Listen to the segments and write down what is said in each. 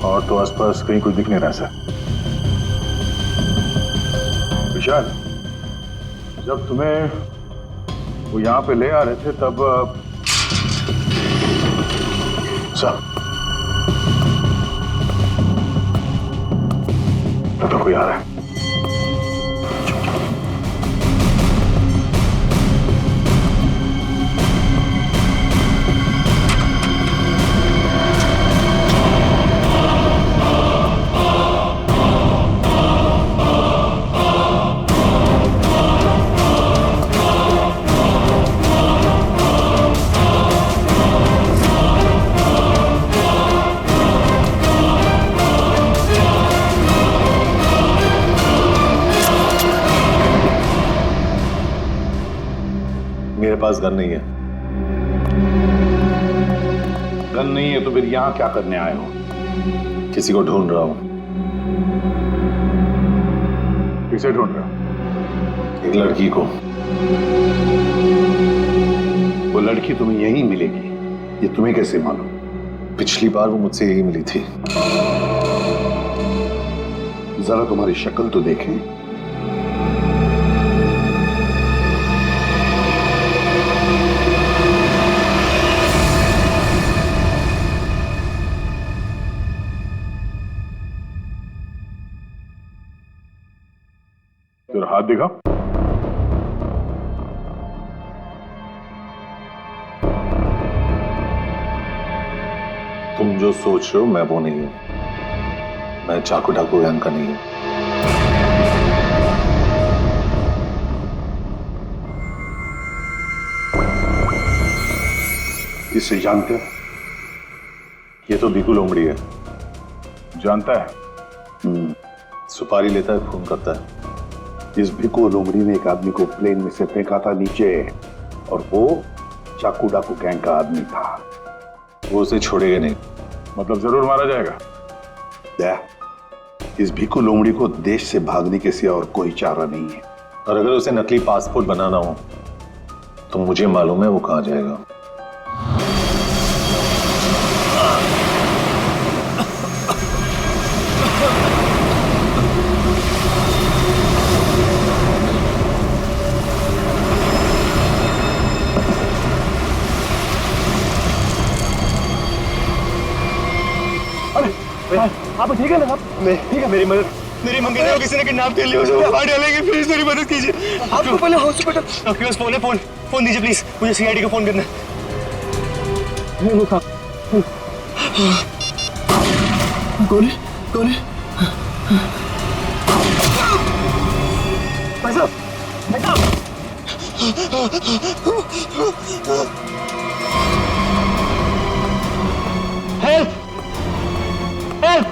और तो आसपास कहीं कुछ दिख नहीं रहा सर। विशाल, जब तुम्हें वो यहाँ पे ले आ रहे थे तब सर तो कोई आ रहा है। मेरे पास गन नहीं है। गन नहीं है तो फिर यहां क्या करने आए हो? किसी को ढूंढ रहा हूं। किसे ढूंढ रहे हो? एक लड़की को। वो लड़की तुम्हें यहीं मिलेगी, ये तुम्हें कैसे मालूम? पिछली बार वो मुझसे यही मिली थी। जरा तुम्हारी शक्ल तो देखें। तेरा हाथ दिखा। तुम जो सोच रहे हो मैं वो नहीं हूं। मैं चाकू डाकू गैंग का नहीं हूं। इसे जानते हो? ये तो बीकू लोमड़ी है। जानता है? सुपारी लेता है, खून करता है। इस भिको लोमड़ी ने एक आदमी को प्लेन में से फेंका था नीचे, और वो चाकू डाकू गैंग का आदमी था। वो उसे छोड़ेगा नहीं। मतलब जरूर मारा जाएगा। इस भिको लोमड़ी को देश से भागने के सिवा और कोई चारा नहीं है। और अगर उसे नकली पासपोर्ट बनाना हो तो मुझे मालूम है वो कहां जाएगा। आप ठीक है ना? आप ठीक है? मेरी मंगनी को किसी ने किडनैप कर लिया, उसे मार डालेंगे, प्लीज मेरी मदद कीजिए। आपको पहले हॉस्पिटल, आपके पास फोन है? फोन दीजिए प्लीज, मुझे सीआईडी को फोन करना है। गोली भाई साहब, हेल्प हेल्प।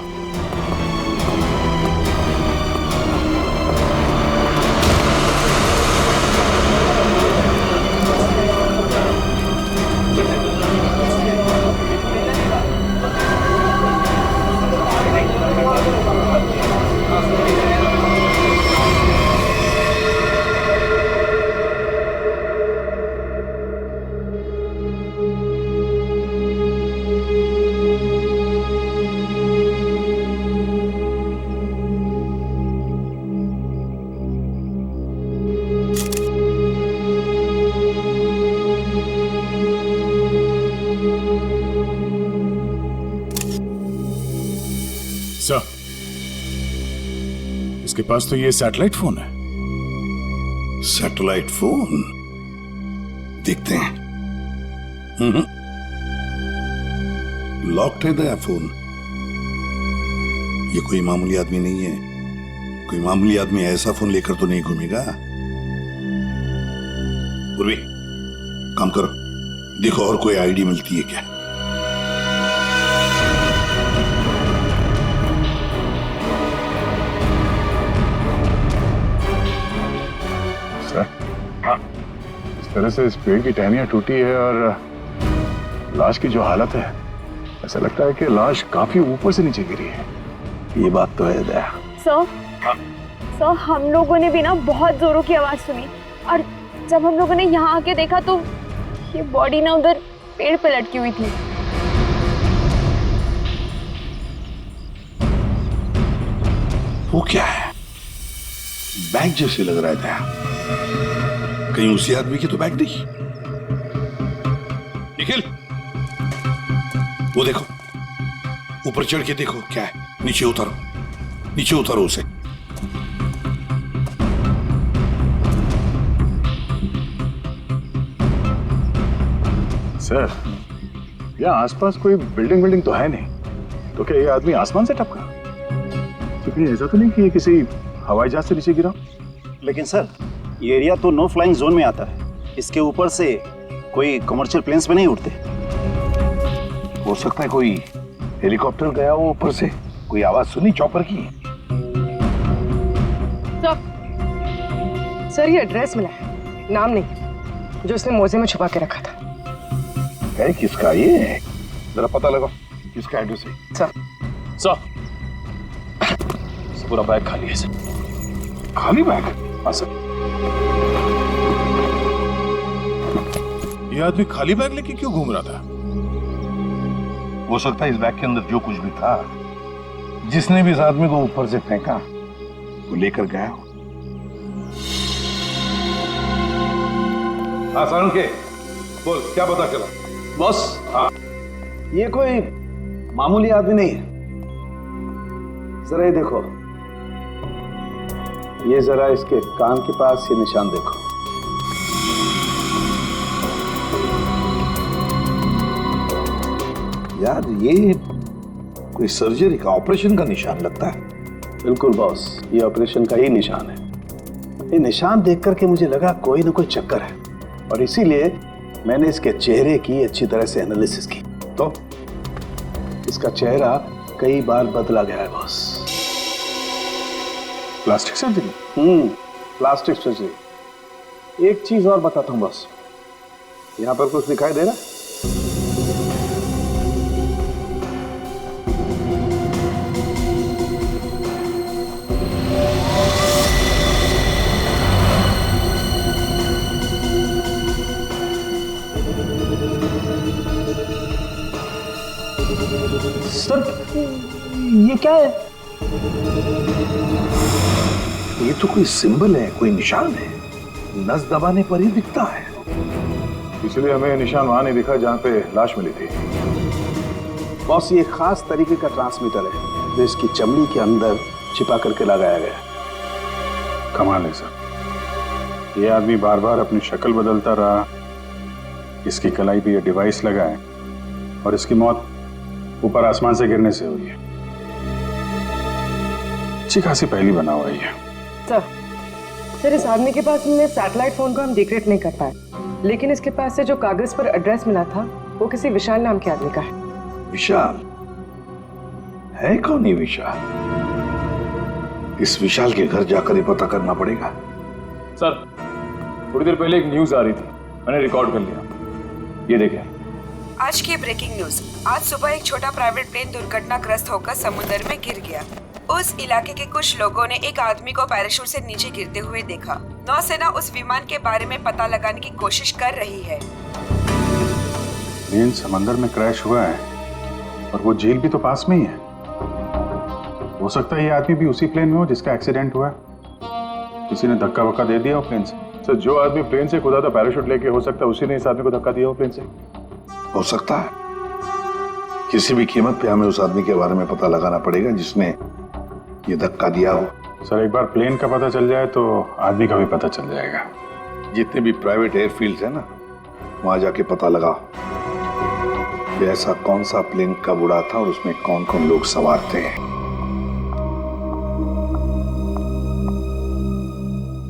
सर, इसके पास तो ये सैटेलाइट फोन है। Satellite phone? देखते हैं। लॉक्ड है दया फोन। ये कोई मामूली आदमी नहीं है। कोई मामूली आदमी ऐसा फोन लेकर तो नहीं घूमेगा। पूर्वी, काम करो, देखो और कोई आईडी मिलती है क्या। इस तरह से इस पेड़ की टहनियां टूटी है और लाश की जो हालत है, ऐसा लगता है कि लाश काफी ऊपर से नीचे गिरी है। ये बात तो है दया। सर, हम लोगों ने भी ना बहुत जोरों की आवाज सुनी, और जब हम लोगों ने यहाँ आके देखा तो ये बॉडी ना उधर पेड़ पे लटकी हुई थी। वो क्या है? बैग जैसे लग रहा था। कहीं उसी आदमी की तो बैग नहीं। निखिल, वो देखो, ऊपर चढ़ के देखो क्या है। नीचे उतारो, नीचे उतारो उसे। सर, यहाँ आसपास कोई बिल्डिंग तो है नहीं, तो क्या ये आदमी आसमान से टपका? क्योंकि ऐसा तो नहीं कि ये किसी हवाई जहाज से नीचे गिरा? लेकिन सर, ये एरिया तो नो फ्लाइंग जोन में आता है। इसके ऊपर से कोई कमर्शियल प्लेन्स में नहीं उड़ते। हो सकता है कोई हेलीकॉप्टर गया हो ऊपर से। कोई आवाज सुनी चॉपर की? सर, ये एड्रेस मिला है, नाम नहीं, जो उसने मोजे में छुपा के रखा था। है किसका ये? जरा पता लगाओ किसका एड्रेस है। सर, पूरा बैग खाली है सर। खाली बैग? हाँ सर। ये आदमी खाली बैग लेके क्यों घूम रहा था? हो सकता है इस बैग के अंदर जो कुछ भी था, जिसने भी इस आदमी को ऊपर से फेंका, वो लेकर गया हो। हाँ सारुण के, बोल क्या पता चला? बॉस, ये कोई मामूली आदमी नहीं है। जरा ये देखो, ये जरा इसके कान के पास ये निशान देखो। यार ये कोई सर्जरी का, ऑपरेशन का निशान लगता है। बिल्कुल बॉस, ये ऑपरेशन का ही निशान है। ये निशान देख करके मुझे लगा कोई ना कोई चक्कर है, और इसीलिए मैंने इसके चेहरे की अच्छी तरह से एनालिसिस की। तो इसका चेहरा कई बार बदला गया है boss. Plastic surgery? Plastic surgery. एक चीज और बताता हूँ बॉस, यहाँ पर कुछ दिखाई दे रहा है? सर, ये क्या है? ये तो कोई सिंबल है, कोई निशान है। नस दबाने पर ही दिखता है। इसलिए हमें निशान वहां नहीं दिखा जहां पे लाश मिली थी। बॉस, ये खास तरीके का ट्रांसमीटर है जो इसकी चमड़ी के अंदर छिपा करके लगाया गया है। कमाल है सर, ये आदमी बार बार अपनी शक्ल बदलता रहा, इसकी कलाई पे ये डिवाइस लगा है, और इसकी मौत ऊपर आसमान से गिरने से हुई है। अच्छी खासी पहली बना हुआ है। सर, इस आदमी के पास हमने सैटेलाइट फोन को हम डिक्रिप्ट नहीं कर पाए, लेकिन इसके पास से जो कागज पर एड्रेस मिला था वो किसी विशाल नाम के आदमी का है। विशाल है? कौन है विशाल? इस विशाल के घर जाकर ही पता करना पड़ेगा। सर, थोड़ी देर पहले एक न्यूज आ रही थी, मैंने रिकॉर्ड कर लिया। ये देखें। आज की ब्रेकिंग न्यूज। आज सुबह एक छोटा प्राइवेट प्लेन दुर्घटनाग्रस्त होकर समुद्र में गिर गया। उस इलाके के कुछ लोगों ने एक आदमी को पैराशूट से नीचे गिरते हुए देखा। नौसेना उस विमान के बारे में पता लगाने की कोशिश कर रही है। प्लेन समंदर में क्रैश हुआ है और वो झील भी तो पास में ही है। हो सकता है ये आदमी भी उसी प्लेन में हो जिसका एक्सीडेंट हुआ है। किसी ने धक्का वक्का दे दिया हो प्लेन से। सर, जो आदमी प्लेन से कूदा था पैराशूट लेके, हो सकता है उसी ने इस आदमी को धक्का दिया हो प्लेन से। हो सकता है। किसी भी कीमत पे हमें उस आदमी के बारे में पता लगाना पड़ेगा जिसने ये धक्का दिया हो। सर, एक बार प्लेन का पता चल जाए तो आदमी का भी पता चल जाएगा। जितने भी प्राइवेट एयरफील्ड है ना, वहां जाके पता लगाओ कि ऐसा कौन सा प्लेन कब उड़ा था और उसमें कौन कौन लोग सवार थे।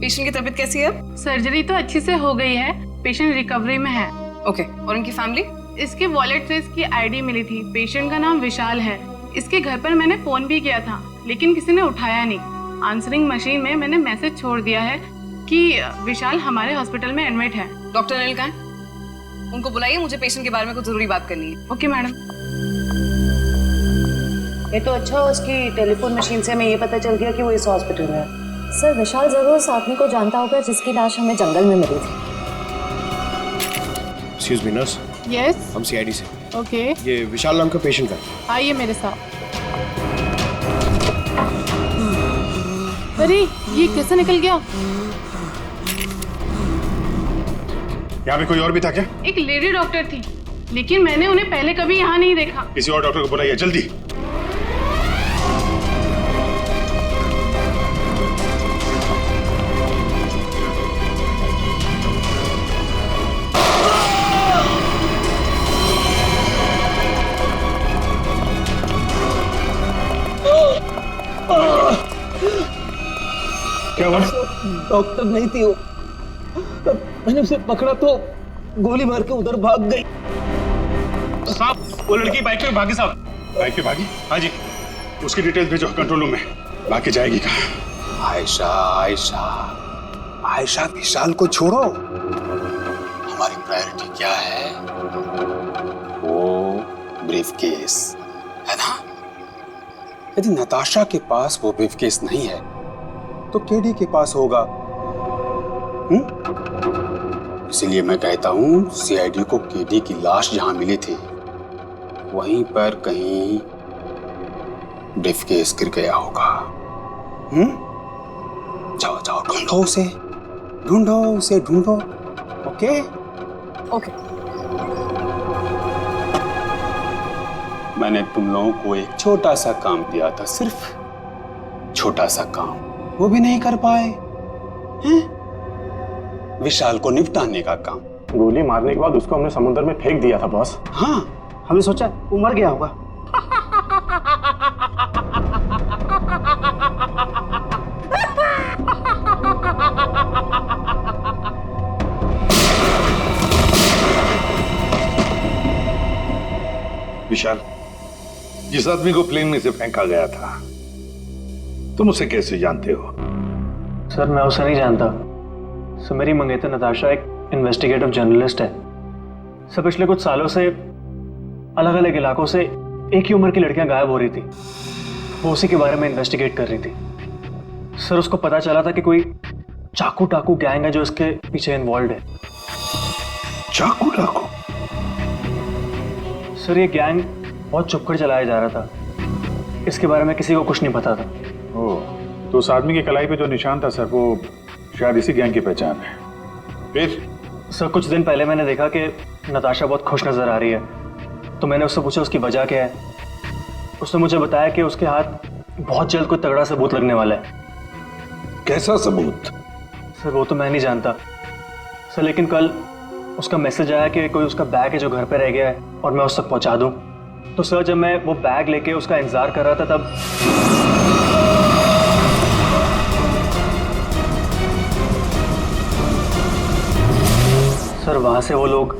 पेशेंट की तबीयत कैसी है? सर्जरी तो अच्छी से हो गई है, पेशेंट रिकवरी में है। ओके, और उनकी फैमिली? इसके वॉलेट से इसकी आईडी मिली थी। पेशेंट का नाम विशाल है। इसके घर पर मैंने फोन भी किया था, लेकिन किसी ने उठाया नहीं। आंसरिंग मशीन में मैंने मैसेज छोड़ दिया है कि विशाल हमारे हॉस्पिटल में एडमिट है। डॉक्टर अनिल कहाँ है? उनको बुलाइए, मुझे पेशेंट के बारे में कुछ जरूरी बात करनी है। Okay madam. ये तो अच्छा, उसकी टेलीफोन मशीन से हमें ये पता चल गया कि वो इस हॉस्पिटल में है। सर, विशाल जरूर उस आदमी को जानता होगा जिसकी लाश हमें जंगल में मिली थी। एक्सक्यूज मी नर्स, यस, हम सीआईडी से। ओके, ये विशाल नाम का पेशेंट है। आइए मेरे साथ। अरे ये कैसे निकल गया? यहाँ पे कोई और भी था क्या? एक लेडी डॉक्टर थी, लेकिन मैंने उन्हें पहले कभी यहाँ नहीं देखा। किसी और डॉक्टर को बुलाइए जल्दी। क्या हुआ? डॉक्टर नहीं थी वो, मैंने उसे पकड़ा तो गोली मार के उधर भाग गई। साहब, वो लड़की बाइक पे भागी साहब। बाइक पे भागी? हाँ जी। उसकी डिटेल्स भेजो कंट्रोल रूम में। बाकी जाएगी कहाँ? आयशा आयशा आयशा, विशाल को छोड़ो। हमारी प्रायोरिटी क्या है? वो ब्रीफकेस है ना। यदि नताशा के पास वो ब्रीफकेस नहीं है तो केडी के पास होगा। इसीलिए मैं कहता हूं सीआईडी को केडी की लाश जहां मिली थी वहीं पर कहीं ब्रीफकेस गिर गया होगा। जाओ जाओ, ढूंढो उसे, ढूंढो। Okay okay. मैंने तुम लोगों को एक छोटा सा काम दिया था, सिर्फ छोटा सा काम, वो भी नहीं कर पाए हैं? विशाल को निपटाने का काम। गोली मारने के बाद उसको हमने समुद्र में फेंक दिया था बॉस। हाँ, हमने सोचा वो मर गया होगा। विशाल, जिस आदमी को प्लेन में से फेंका गया था तुम उसे कैसे जानते हो? सर मैं उसे नहीं जानता। सर मेरी मंगेतर नताशा एक इन्वेस्टिगेटिव जर्नलिस्ट है। सर पिछले कुछ सालों से अलग अलग इलाकों से एक ही उम्र की लड़कियां गायब हो रही थी। वो उसी के बारे में इन्वेस्टिगेट कर रही थी। सर उसको पता चला था कि कोई चाकू टाकू गैंग है जो इसके पीछे इन्वॉल्व है। चाकू टाकू? सर ये गैंग बहुत छुपकर चलाया जा रहा था, इसके बारे में किसी को कुछ नहीं पता था। ओह, तो उस आदमी की कलाई पे जो निशान था सर, वो शायद इसी गैंग की पहचान है। फिर? सर कुछ दिन पहले मैंने देखा कि नताशा बहुत खुश नजर आ रही है, तो मैंने उससे पूछा उसकी वजह क्या है। उसने मुझे बताया कि उसके हाथ बहुत जल्द कोई तगड़ा सबूत लगने वाला है। कैसा सबूत? सर वो तो मैं नहीं जानता सर, लेकिन कल उसका मैसेज आया कि कोई उसका बैग है जो घर पे रह गया है और मैं उस तक पहुंचा दूं। तो सर जब मैं वो बैग लेके उसका इंतजार कर रहा था तब सर वहां से वो लोग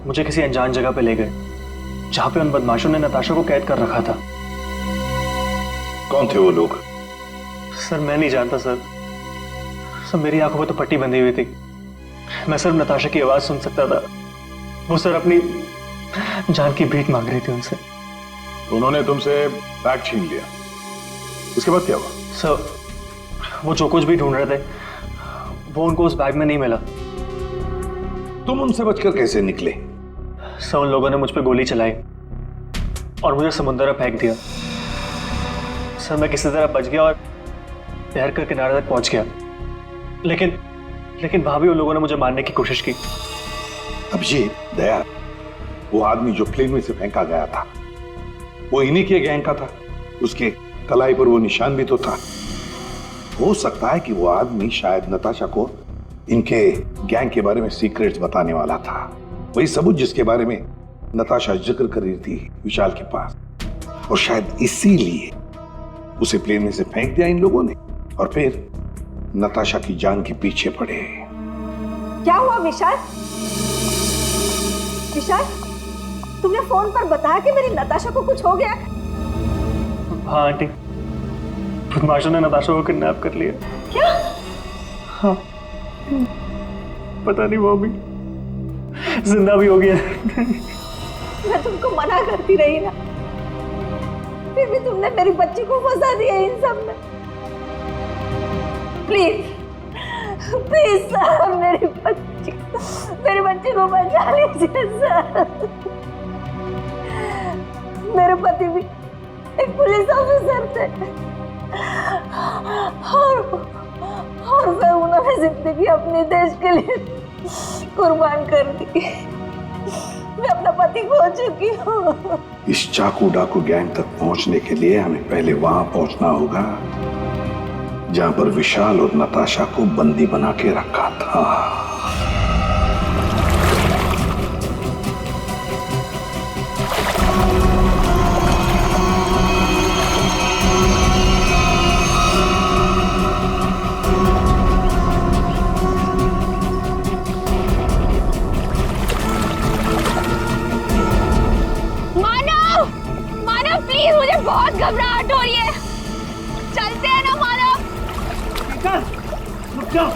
मुझे किसी अनजान जगह पे ले गए जहां पे उन बदमाशों ने नताशा को कैद कर रखा था। कौन थे वो लोग? सर मैं नहीं जानता सर। सर मेरी आंखों में तो पट्टी बंधी हुई थी, मैं सिर्फ नताशा की आवाज सुन सकता था। वो सर अपनी जान की भीख मांग रही थी उनसे। उन्होंने तुमसे बैग छीन लिया, उसके बाद क्या हुआ? सर वो जो कुछ भी ढूंढ रहे थे वो उनको उस बैग में नहीं मिला। तुम उनसे बचकर कैसे निकले? सर उन लोगों ने मुझ पर गोली चलाई और मुझे समुद्र में फेंक दिया। सर मैं किसी तरह बच गया और तैरकर किनारे तक पहुंच गया, लेकिन वहां भी उन लोगों ने मुझे मारने की कोशिश की। अभिजीत, दया, वो आदमी जो प्लेन में से फेंका गया था वो इन्हीं के गैंग का था। उसके कलाई पर वो निशान भी तो था। हो सकता है कि वो आदमी शायद नताशा को इनके गैंग के बारे में सीक्रेट्स बताने वाला था, वही सबूत जिसके बारे में नताशा जिक्र कर रही थी विशाल के पास। और शायद इसीलिए उसे प्लेन में से फेंक दिया इन लोगों ने और फिर नताशा की जान के पीछे पड़े। क्या हुआ विशाल? विशाल, तुमने फोन पर बताया कि मेरी नताशा को कुछ हो गया? हाँ आंटी, बदमाशों ने नताशा को किडनैप कर लिया। क्या? हाँ, पता नहीं वो अभी जिंदा भी हो गया। मैं तुमको मना करती रही ना, फिर भी तुमने मेरी बच्ची को फंसा दिया इन सब में। प्लीज प्लीज सर, मेरी बच्ची को बचा लीजिए सर। मेरे पति भी एक पुलिस ऑफिसर थे, और फिर उन्होंने जिंदगी अपने देश के लिए कुर्बान कर दी। मैं अपना पति खो चुकी हूँ। इस चाकू डाकू गैंग तक पहुंचने के लिए हमें पहले वहां पहुंचना होगा जहां पर विशाल और नताशा को बंदी बना के रखा था। प्लीज, मुझे बहुत घबराहट हो रही है। चलते हैं ना मानव। रुक जाओ,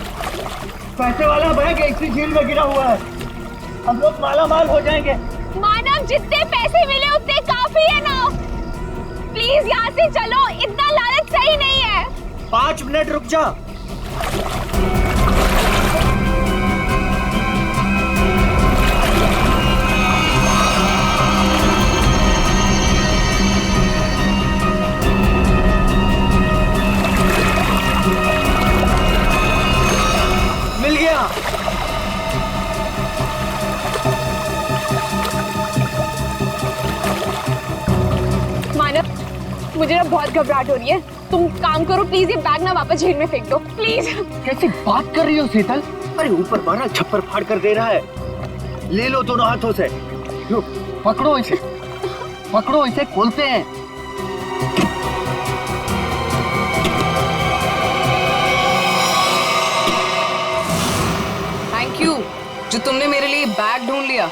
पैसे वाला बैग इसी झील में गिरा हुआ है, हम लोग माला माल हो जाएंगे। मानव, जितने पैसे मिले उतने काफी है ना। प्लीज यहाँ से चलो, इतना लालच सही नहीं है। 5 मिनट रुक जा। मुझे ना बहुत घबराहट हो रही है। तुम काम करो प्लीज, ये बैग ना वापस झील में फेंक दो प्लीज। कैसी बात कर रही हो शीतल? अरे ऊपर मारा छप्पर फाड़ कर दे रहा है। ले लो दोनों हाथों से, लो पकड़ो इसे, पकड़ो इसे, खोलते हैं। थैंक यू जो तुमने मेरे लिए बैग ढूंढ लिया।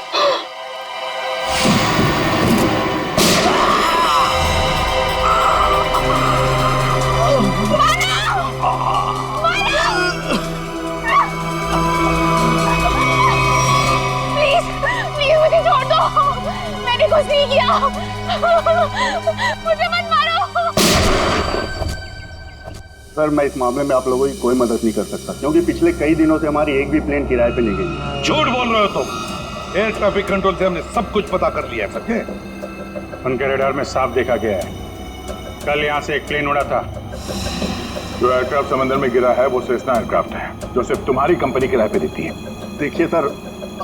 मैंने कुछ नहीं किया, मुझे मत मारो। सर, मैं इस मामले में आप लोगों की कोई मदद नहीं कर सकता क्योंकि पिछले कई दिनों से हमारी एक भी प्लेन किराए पे नहीं गई। झूठ बोल रहे हो तुम। एयर ट्रैफिक कंट्रोल से हमने सब कुछ पता कर लिया है। समझे? उनके रडार में साफ देखा गया है। कल यहाँ से एक प्लेन उड़ा था। जो एयरक्राफ्ट समंदर में गिरा है वो सेस्ना एयरक्राफ्ट है जो सिर्फ तुम्हारी कंपनी किराए पे देती है। देखिए सर,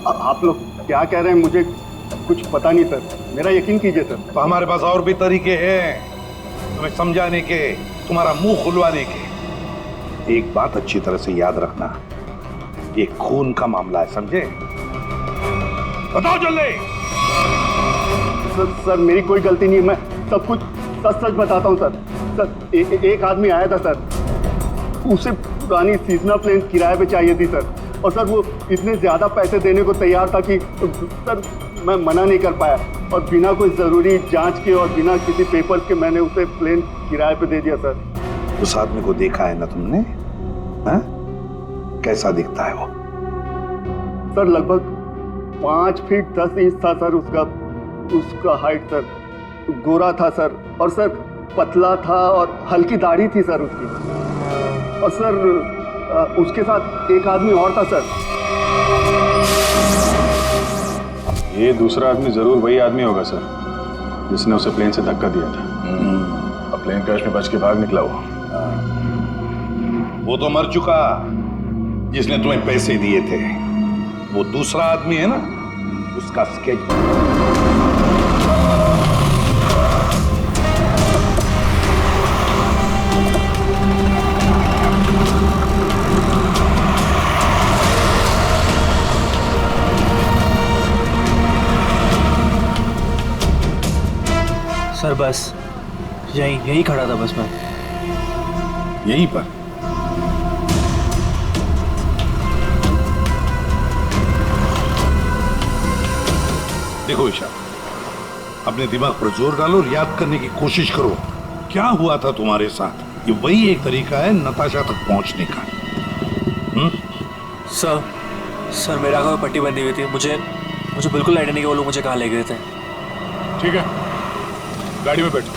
आप लोग क्या कह रहे हैं मुझे कुछ पता नहीं सर, मेरा यकीन कीजिए सर। तो हमारे पास और भी तरीके हैं तुम्हें समझाने के, तुम्हारा मुंह खुलवाने के। एक बात अच्छी तरह से याद रखना, ये खून का मामला है, समझे? बताओ जल्दी। सर मेरी कोई गलती नहीं है, मैं सब कुछ सच सच बताता हूँ सर। सर एक आदमी आया था सर, उसे पुरानी सीजनल प्लेन किराए पे चाहिए थी सर, और सर वो इतने ज्यादा पैसे देने को तैयार था कि सर मैं मना नहीं कर पाया, और बिना कोई जरूरी जांच के और बिना किसी पेपर्स के मैंने उसे प्लेन किराए पे दे दिया सर। उस आदमी को देखा है ना तुमने? हा? कैसा दिखता है वो? सर लगभग 5 फीट 10 इंच था सर उसका हाइट सर। गोरा था सर, और सर पतला था और हल्की दाढ़ी थी सर उसकी, और सर उसके साथ एक आदमी और था सर। ये दूसरा आदमी जरूर वही आदमी होगा सर जिसने उसे प्लेन से धक्का दिया था। अब प्लेन क्रैश में बच के भाग निकला वो तो मर चुका जिसने तुम्हें पैसे दिए थे। वो दूसरा आदमी है ना, उसका स्केच। सर बस यहीं खड़ा था बस मैं। यहीं पर? देखो ईशा, अपने दिमाग पर जोर डालो और याद करने की कोशिश करो क्या हुआ था तुम्हारे साथ। ये वही एक तरीका है नताशा तक पहुंचने का। सर मेरे आंखों में पट्टी बंधी हुई थी, मुझे बिल्कुल आइडिया नहीं कि वो लोग मुझे कहाँ ले गए थे। ठीक है, गाड़ी में बैठो।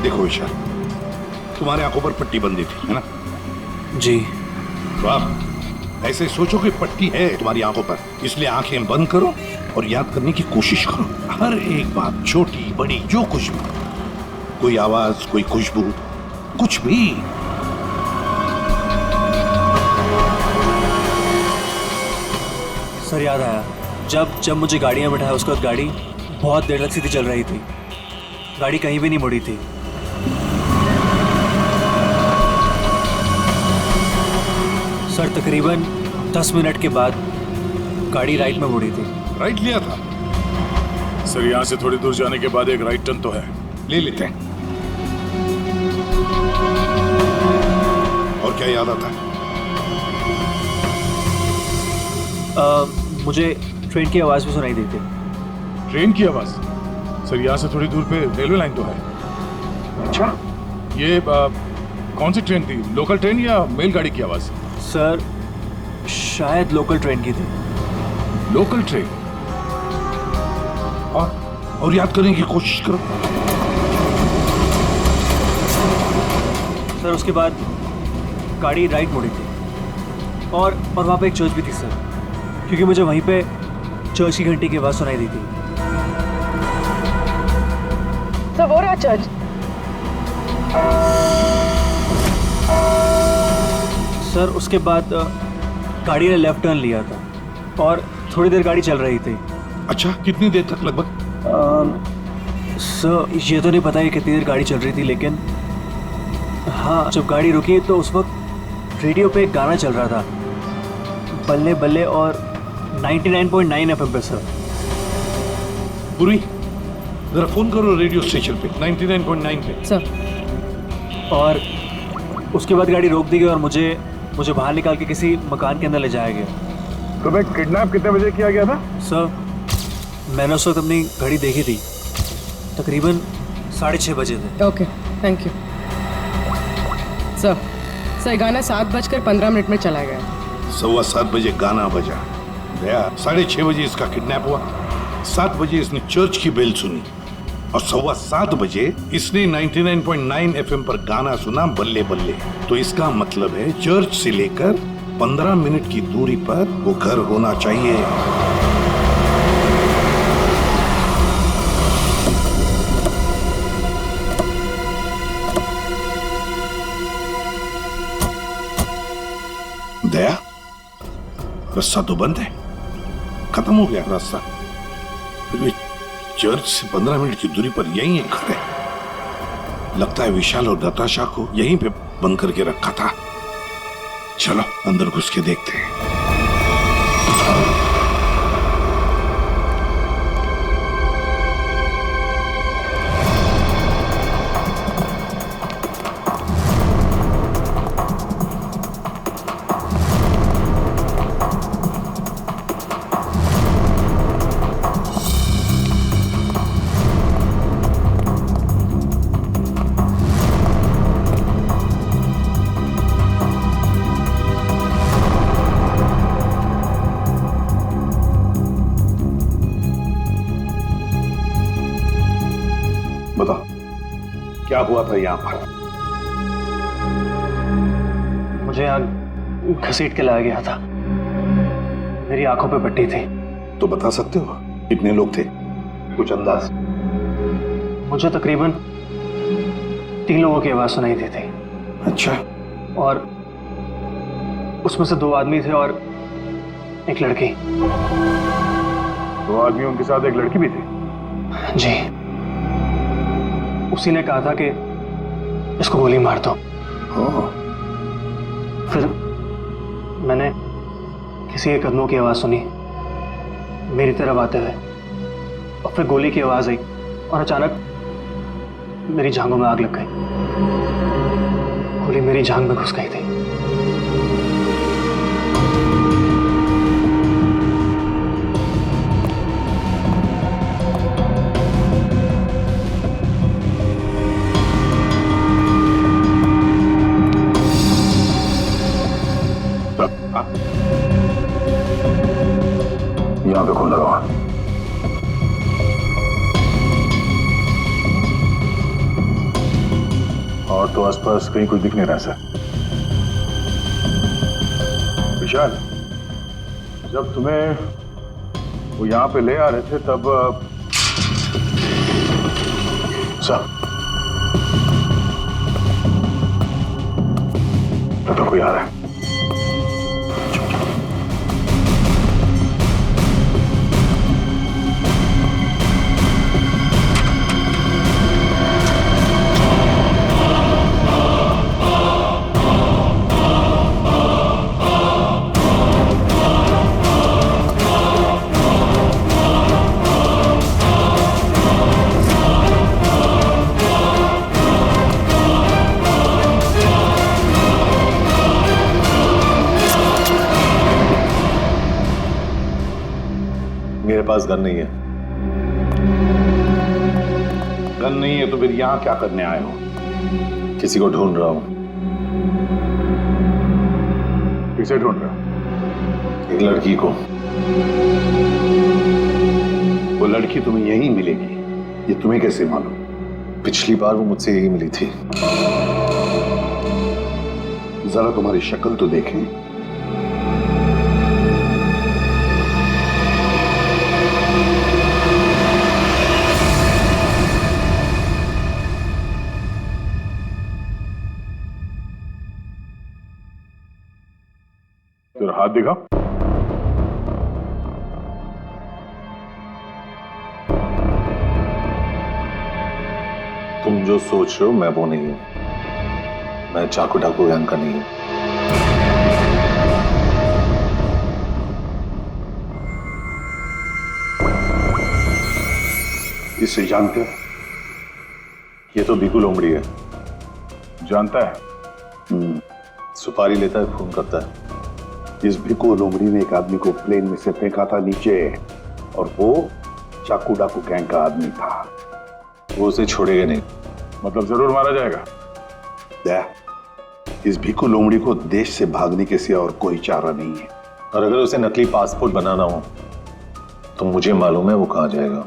देखो ईशा, तुम्हारे आंखों पर पट्टी बंधी थी, है ना? जी। तो आप ऐसे सोचो कि पट्टी है तुम्हारी आंखों पर, इसलिए आंखें बंद करो और याद करने की कोशिश करो हर एक बात, छोटी बड़ी जो कुछ भी, कोई आवाज, कोई खुशबू, कुछ भी। सर याद आया, जब मुझे गाड़ी में बिठाया उसके बाद गाड़ी बहुत देर तक सीधी चल रही थी, गाड़ी कहीं भी नहीं मुड़ी थी। सर तकरीबन 10 मिनट के बाद गाड़ी राइट में मुड़ी थी। राइट लिया था? सर यहाँ से थोड़ी दूर जाने के बाद एक राइट टर्न तो है, ले लेते हैं। और क्या याद आता है? मुझे ट्रेन की आवाज़ भी सुनाई दी थी। ट्रेन की आवाज? सर यहाँ से थोड़ी दूर पे रेलवे लाइन तो है। अच्छा, ये कौन सी ट्रेन थी, लोकल ट्रेन या मेलगाड़ी की आवाज? सर शायद लोकल ट्रेन की थी। Local train? और याद करने की कोशिश करो। सर उसके बाद गाड़ी राइट मुड़ी थी और वहाँ पे एक चर्च भी थी सर, क्योंकि मुझे वहीं पे चर्च की घंटी की आवाज़ सुनाई दी थी। सर वो रहा चर्च। सर उसके बाद गाड़ी ने लेफ्ट टर्न लिया था और थोड़ी देर गाड़ी चल रही थी। अच्छा, कितनी देर तक लगभग? सर ये तो नहीं पता है कितनी देर गाड़ी चल रही थी, लेकिन हाँ जब गाड़ी रुकी तो उस वक्त रेडियो पे एक गाना चल रहा था, बल्ले बल्ले, और 99.9 FM पे सर। पूरी जरा फोन करो रेडियो स्टेशन पे 99.9 पे। सर। और उसके बाद गाड़ी रोक दी गई और मुझे बाहर निकाल के किसी मकान के अंदर ले जाया गया। तुम्हें किडनैप कितने बजे किया गया था? सर मैंने उस वक्त अपनी घड़ी देखी थी, तकरीबन 6:30 बजे थे। Okay, thank you. सर गाना 7:15 में चला गया। 7:15 बजे गाना बजा गया, 6:30 बजे इसका किडनैप हुआ, 7 बजे इसने चर्च की बेल सुनी और 7:15 बजे इसने 99.9 FM पर गाना सुना, बल्ले बल्ले। तो इसका मतलब है चर्च से लेकर 15 मिनट की दूरी पर वो घर होना चाहिए। दया, रास्ता तो बंद है, खत्म हो गया रास्ता। फिर भी चर्च से 15 मिनट की दूरी पर यही एक घर है। लगता है विशाल और नताशा को यहीं पे बंद करके रखा था। चलो अंदर घुस के देखते हैं। बताओ क्या हुआ था यहाँ पर? मुझे यहाँ घसीट के लाया गया था, मेरी आंखों पे पट्टी थी। तो बता सकते हो कितने लोग थे, कुछ अंदाज? मुझे तकरीबन 3 लोगों की आवाज सुनाई दी थी। अच्छा। और उसमें से 2 आदमी थे और एक लड़की। 2 आदमियों के साथ एक लड़की भी थी? जी। उसी ने कहा था कि इसको गोली मार दो। फिर मैंने किसी के कदमों की आवाज सुनी मेरी तरफ आते हुए, और फिर गोली की आवाज आई और अचानक मेरी जांघों में आग लग गई। गोली मेरी जांघ में घुस गई थी। यहाँ पे खून लगा हुआ। और तो आसपास कहीं कुछ दिख नहीं रहा सर। विशाल, जब तुम्हें वो यहाँ पे ले आ रहे थे तब सर तो कोई आ रहा है। मेरे पास गन नहीं है। गन नहीं है तो फिर यहां क्या करने आए हो? किसी को ढूंढ रहा हूं। किसे ढूंढ रहा हो? एक लड़की को। वो लड़की तुम्हें यहीं मिलेगी, ये तुम्हें कैसे मालूम? पिछली बार वो मुझसे यही मिली थी। जरा तुम्हारी शक्ल तो देखें। तेरा हाथ दिखा। तुम जो सोच रहे हो मैं वो नहीं हूं। मैं चाकू डाकू गैंग का नहीं हूं। इसे जानते हो? ये तो भिखू लोमड़ी है। जानता है? सुपारी लेता है, खून करता है। इस भिखू लोमड़ी ने एक आदमी को प्लेन में से फेंका था नीचे, और वो चाकू डाकू गैंग का आदमी था। वो उसे छोड़ेगा नहीं। मतलब जरूर मारा जाएगा। इस भिखू लोमड़ी को देश से भागने के सिवा और कोई चारा नहीं है। और अगर उसे नकली पासपोर्ट बनाना हो तो मुझे मालूम है वो कहां जाएगा।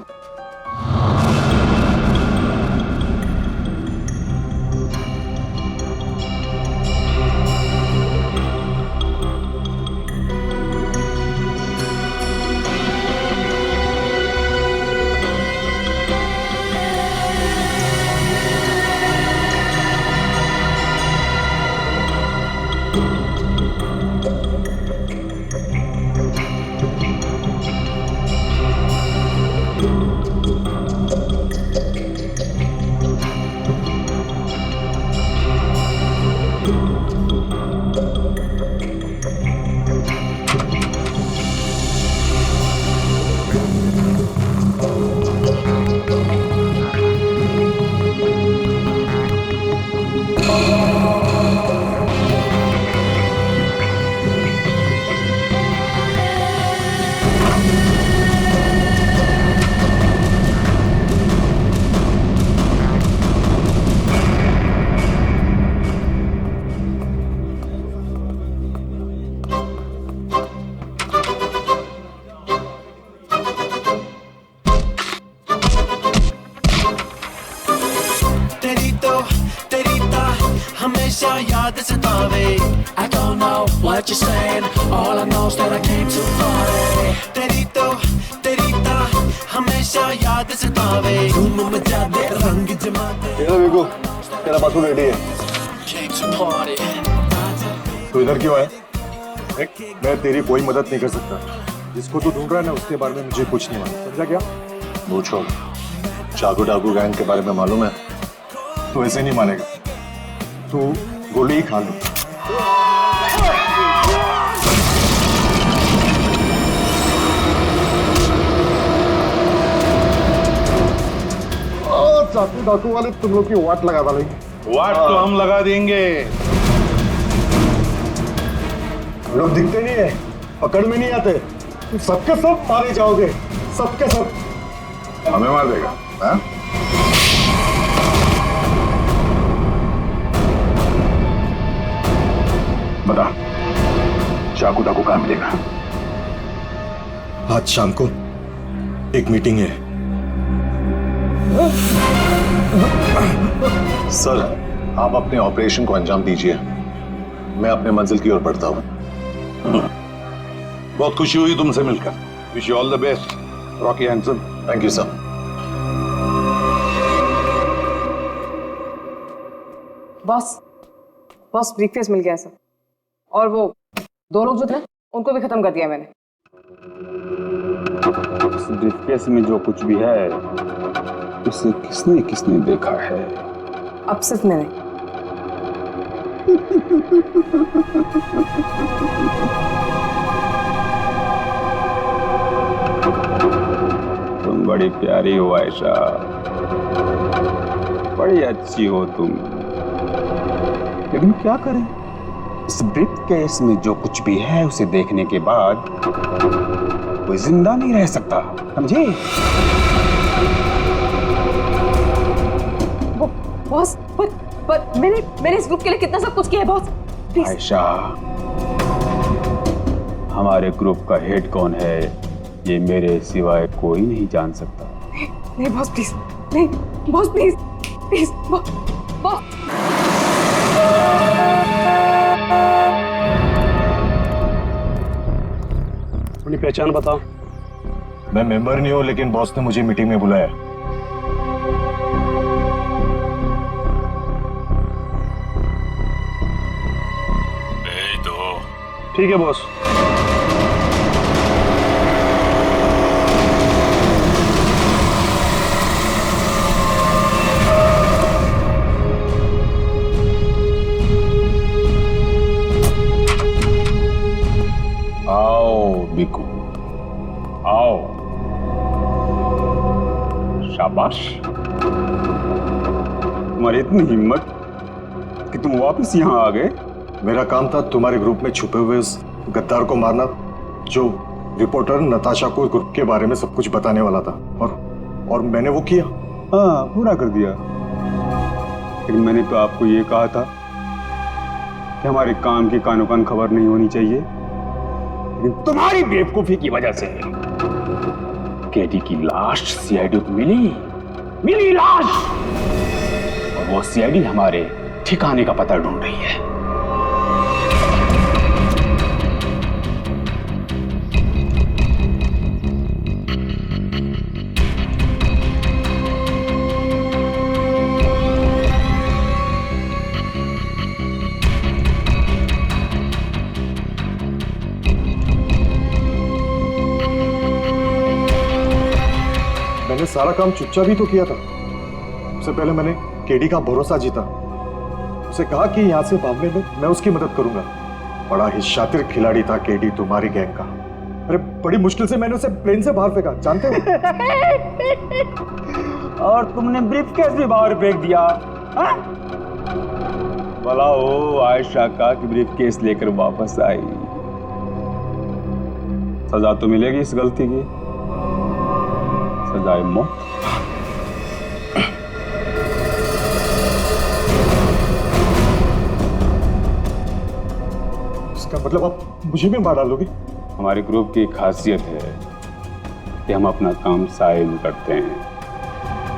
याद सतावे I don't know what you're saying All I know is that I came to party तेरी तो हमेशा याद सतावे धूम मचा दे रंग जमा दे ये लो तेरा पासपोर्ट रेडी है। Came to party तो इधर क्यों है? मैं तेरी कोई मदद नहीं कर सकता। जिसको तू ढूंढ रहा है ना उसके बारे में मुझे कुछ नहीं मालूम। समझा क्या? पूछो। चाकू डाकू गैंग के बारे में मालूम है? तू ऐसे नहीं मानेगा। तू गोली ही खा लो। चाकू डाकू वाले तुम लोग की वाट लगा डालेंगे। वाट तो हम लगा देंगे। हम लोग दिखते नहीं है, पकड़ में नहीं आते। तुम सबके सब मारे जाओगे, सबके सब। हमें मार देगा? हाँ? बता, चाकू डाकू कहाँ मिलेगा? आज शाम को एक मीटिंग है। सर, आप अपने ऑपरेशन को अंजाम दीजिए। मैं अपने मंजिल की ओर बढ़ता हूं। बहुत खुशी हुई तुमसे मिलकर। Wish you all the best. Rocky handsome. Thank you sir. Boss boss briefcase मिल गया सर, और वो 2 लोग जो थे उनको भी खत्म कर दिया मैंने। इस ब्रीफकेस में जो कुछ भी है उसे किसने किसने देखा है? अब सिर्फ मैंने। तुम बड़ी प्यारी हो आयशा, बड़ी अच्छी हो तुम, लेकिन क्या करें, इस ब्रीफकेस में जो कुछ भी है उसे देखने के बाद कोई जिंदा नहीं रह सकता, समझे? बॉस पर मैंने इस ग्रुप के लिए कितना सब कुछ किया है बॉस, प्लीज। आयशा, हमारे ग्रुप का हेड कौन है ये मेरे सिवाय कोई नहीं जान सकता। नहीं बॉस प्लीज, नहीं बॉस प्लीज प्लीज बॉस। अपनी पहचान बताओ। मैं मेंबर नहीं हूं, लेकिन बॉस ने मुझे मीटिंग में बुलाया। भेज दो। ठीक है बॉस। आओ बिकू, आओ। शाबाश, तुम्हारी इतनी हिम्मत कि तुम वापस यहाँ आ गए। मेरा काम था तुम्हारे ग्रुप में छुपे हुए उस गद्दार को मारना, जो रिपोर्टर नताशा को ग्रुप के बारे में सब कुछ बताने वाला था, और मैंने वो किया। हाँ, पूरा कर दिया। लेकिन मैंने तो आपको ये कहा था कि हमारे काम की कानो कान खबर नहीं होनी चाहिए, लेकिन तुम्हारी बेवकूफी की वजह से केडी की लाश सीआईडी को मिली लाश, और वो सीआईडी हमारे ठिकाने का पता ढूंढ रही है। मैंने सारा काम चुपचाप ही तो किया था। सबसे पहले मैंने केडी का भरोसा जीता, उसे कहा कि यहाँ से भागने में मैं उसकी मदद करूंगा। बड़ा ही शातिर खिलाड़ी था केडी तुम्हारी गैंग का। अरे बड़ी मुश्किल से मैंने उसे प्लेन से बाहर फेंका, जानते हो? और तुमने ब्रीफकेस भी बाहर फेंक दिया। भला हो आयशा का कि ब्रीफकेस लेकर वापस आई। सजा तो मिलेगी इस गलती की, सजाए मौत। इसका मतलब आप मुझे भी मार डालोगे? हमारे ग्रुप की खासियत है कि हम अपना काम साए में करते हैं,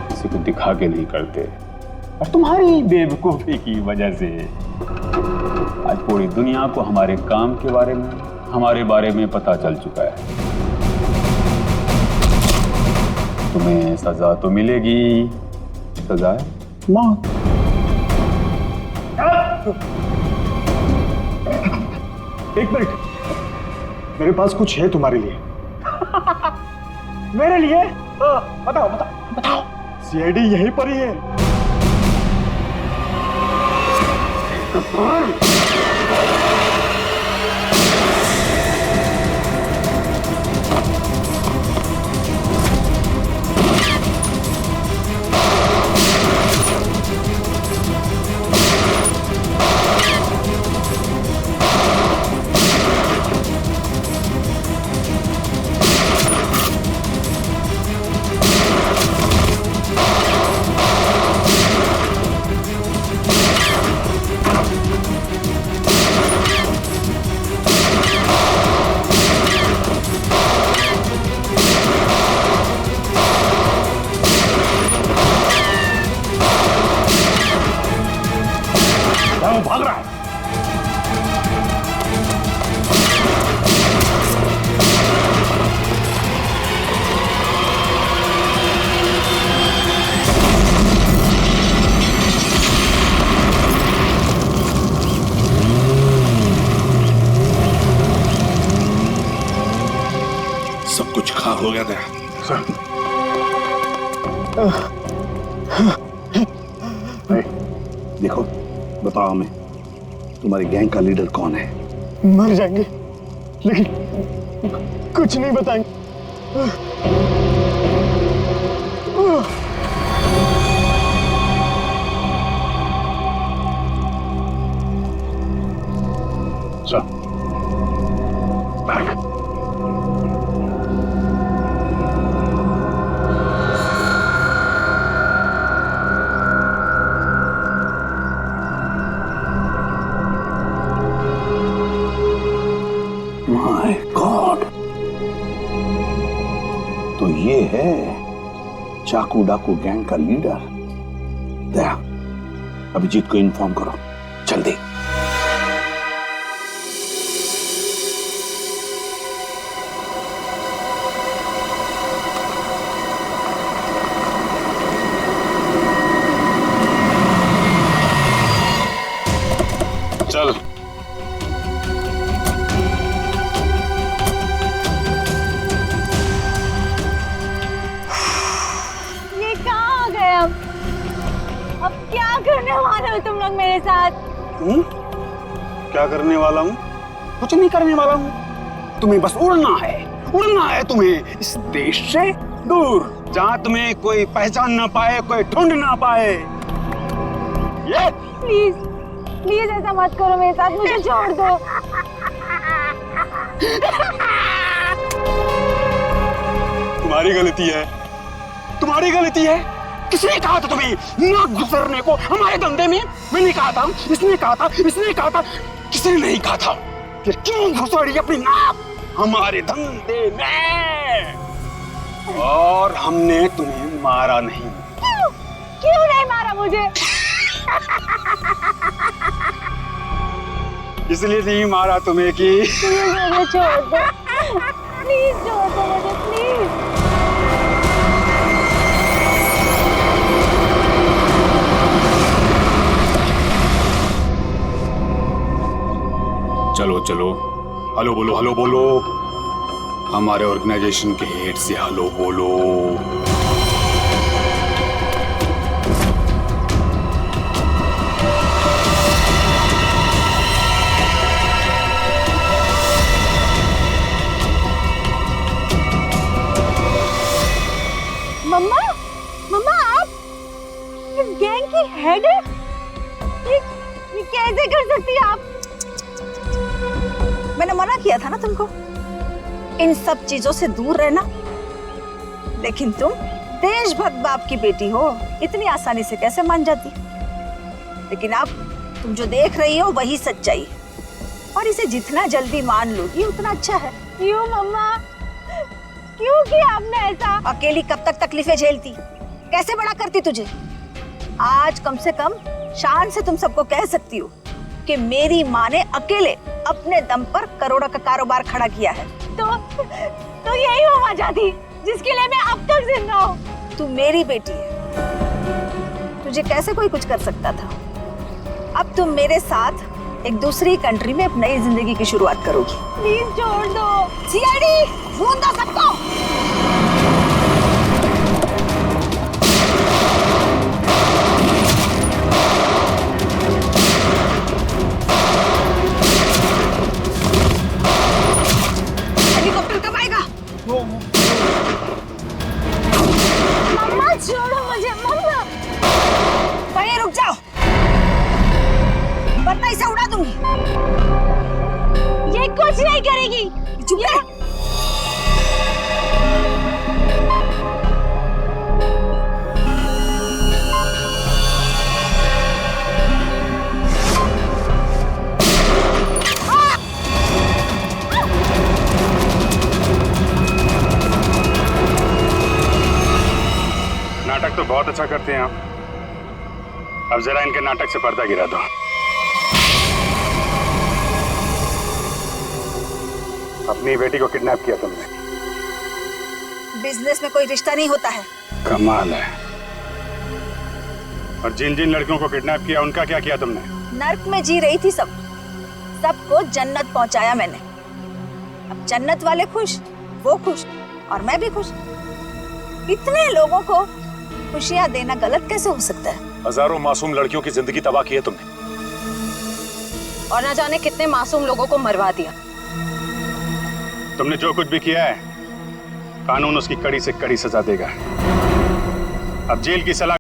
किसी को दिखा के नहीं करते। और तुम्हारी बेवकूफी की वजह से आज पूरी दुनिया को हमारे काम के बारे में, हमारे बारे में पता चल चुका है। तुम्हें सजा तो मिलेगी, सजा है मौत। एक मिनट, मेरे पास कुछ है तुम्हारे लिए। मेरे लिए? बताओ। सीआईडी यहीं पर ही है। कुछ खा हो गया था देखो, बताओ हमें, तुम्हारी गैंग का लीडर कौन है? मर जाएंगे लेकिन कुछ नहीं बताएंगे। माय गॉड, तो ये है चाकू डाकू गैंग का लीडर। दया, अभिजीत को इन्फॉर्म करो जल्दी। चल अब क्या करने वाले हो तुम लोग मेरे साथ? क्या करने वाला हूँ? कुछ नहीं करने वाला हूँ। तुम्हें बस उड़ना है तुम्हें इस देश से दूर, जहाँ तुम्हें कोई पहचान ना पाए, कोई ढूंढ ना पाए। ये प्लीज प्लीज ऐसा मत करो मेरे साथ, मुझे छोड़ दो। तुम्हारी गलती है। किसने कहा था तुम्हें ना गुजरने को हमारे धंधे में? मैंने कहा था, इसने कहा था, किसी ने नहीं कहा था। फिर क्यों घुसड़ी अपनी नाक हमारे धंधे में? और हमने तुम्हें मारा नहीं। क्यों नहीं मारा मुझे? इसलिए नहीं मारा तुम्हें कि मुझे छोड़ दो, प्लीज छोड़ दो मुझे, प्लीज। चलो हेलो बोलो हमारे ऑर्गेनाइजेशन के हेड से हेलो बोलो। मम्मा आप इस गैंग की हेड है? ये कैसे कर सकती है आप? मैंने मना किया था ना तुमको इन सब चीजों से दूर रहना, लेकिन तुम देशभक्त बाप की बेटी हो, इतनी आसानी से कैसे मान जाती? लेकिन अब तुम जो देख रही हो वही सच्चाई है, और इसे जितना जल्दी मान लोगी उतना अच्छा है। क्यों मम्मा, क्यों किया आपने ऐसा? अकेली कब तक तकलीफें झेलती, कैसे बड़ा करती तुझे? आज कम से कम शान से तुम सबको कह सकती हो कि मेरी माँ ने अकेले अपने दम पर करोड़ों का कारोबार खड़ा किया है। तो यही वो वजह थी जिसके लिए मैं अब तक जिंदा हूँ। तू मेरी बेटी है, तुझे कैसे कोई कुछ कर सकता था? अब तुम मेरे साथ एक दूसरी कंट्री में एक नई जिंदगी की शुरुआत करोगी। प्लीज छोड़ दो। सीआईडी ढूंढ दो सबको। मम्मा छोड़ो मुझे, मम्मा। वहीं रुक जाओ, वरना इसे उड़ा दूंगी। ये कुछ नहीं करेगी। चुप रह। नाटक तो बहुत अच्छा करते हैं आप, अब जरा इनके नाटक से पर्दा गिरा दो। अपनी बेटी को किडनैप किया तुमने। बिजनेस में कोई रिश्ता नहीं होता है। कमाल है। और जिन जिन लड़कियों को किडनैप किया उनका क्या किया तुमने? नर्क में जी रही थी सबको जन्नत पहुंचाया मैंने। अब जन्नत वाले खुश, वो खुश, और मैं भी खुश। इतने लोगों को खुशियां देना गलत कैसे हो सकता है? हजारों मासूम लड़कियों की जिंदगी तबाह की है तुमने, और ना जाने कितने मासूम लोगों को मरवा दिया। तुमने जो कुछ भी किया है, कानून उसकी कड़ी से कड़ी सजा देगा। अब जेल की सलाह